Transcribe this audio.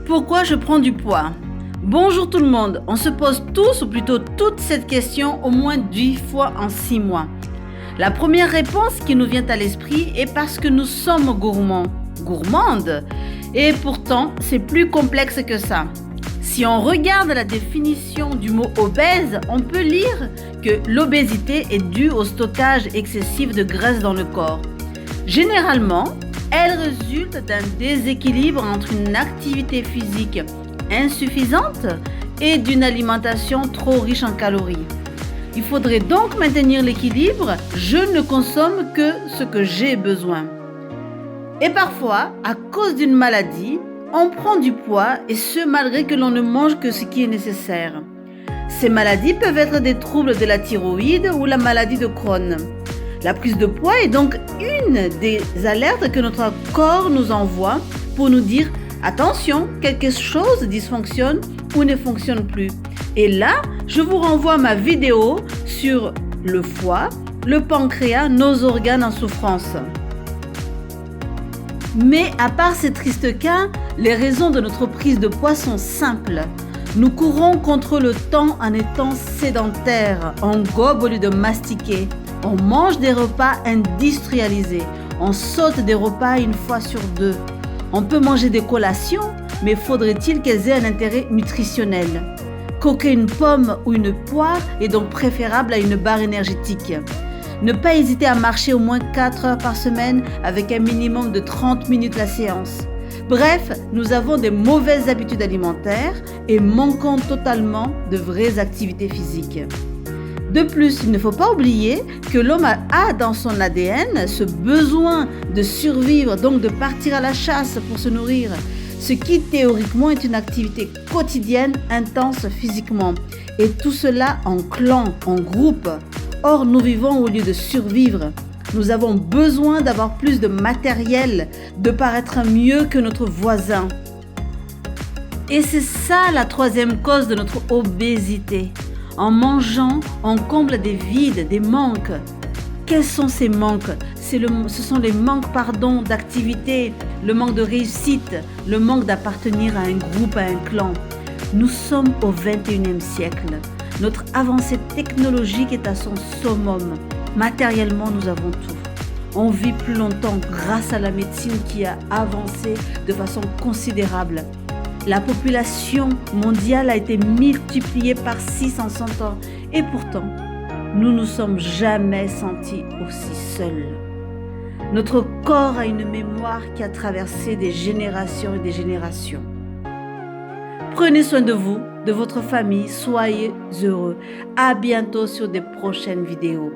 Pourquoi je prends du poids? Bonjour tout le monde, on se pose tous ou plutôt toute cette question au moins 10 fois en 6 mois. La première réponse qui nous vient à l'esprit est parce que nous sommes gourmands, gourmandes. Et pourtant, c'est plus complexe que ça. Si on regarde la définition du mot obèse, on peut lire que l'obésité est due au stockage excessif de graisse dans le corps. Généralement, elle résulte d'un déséquilibre entre une activité physique insuffisante et d'une alimentation trop riche en calories. Il faudrait donc maintenir l'équilibre. Je ne consomme que ce que j'ai besoin. Et parfois, à cause d'une maladie, on prend du poids et ce malgré que l'on ne mange que ce qui est nécessaire. Ces maladies peuvent être des troubles de la thyroïde ou la maladie de Crohn. La prise de poids est donc une des alertes que notre corps nous envoie pour nous dire « Attention, quelque chose dysfonctionne ou ne fonctionne plus ». Et là, je vous renvoie à ma vidéo sur le foie, le pancréas, nos organes en souffrance. Mais à part ces tristes cas, les raisons de notre prise de poids sont simples. Nous courons contre le temps en étant sédentaires, on gobe au lieu de mastiquer. On mange des repas industrialisés. On saute des repas une fois sur 2. On peut manger des collations, mais faudrait-il qu'elles aient un intérêt nutritionnel? Coquer une pomme ou une poire est donc préférable à une barre énergétique. Ne pas hésiter à marcher au moins 4 heures par semaine avec un minimum de 30 minutes la séance. Bref, nous avons des mauvaises habitudes alimentaires et manquons totalement de vraies activités physiques. De plus, il ne faut pas oublier que l'homme a dans son ADN ce besoin de survivre, donc de partir à la chasse pour se nourrir, ce qui théoriquement est une activité quotidienne intense physiquement. Et tout cela en clan, en groupe. Or, nous vivons au lieu de survivre. Nous avons besoin d'avoir plus de matériel, de paraître mieux que notre voisin. Et c'est ça la troisième cause de notre obésité. En mangeant, on comble des vides, des manques. Quels sont ces manques? Ce sont les manques d'activité, le manque de réussite, le manque d'appartenir à un groupe, à un clan. Nous sommes au 21e siècle. Notre avancée technologique est à son summum. Matériellement, nous avons tout. On vit plus longtemps grâce à la médecine qui a avancé de façon considérable. La population mondiale a été multipliée par 6 en 100 ans et pourtant, nous ne nous sommes jamais sentis aussi seuls. Notre corps a une mémoire qui a traversé des générations et des générations. Prenez soin de vous, de votre famille, soyez heureux. À bientôt sur des prochaines vidéos.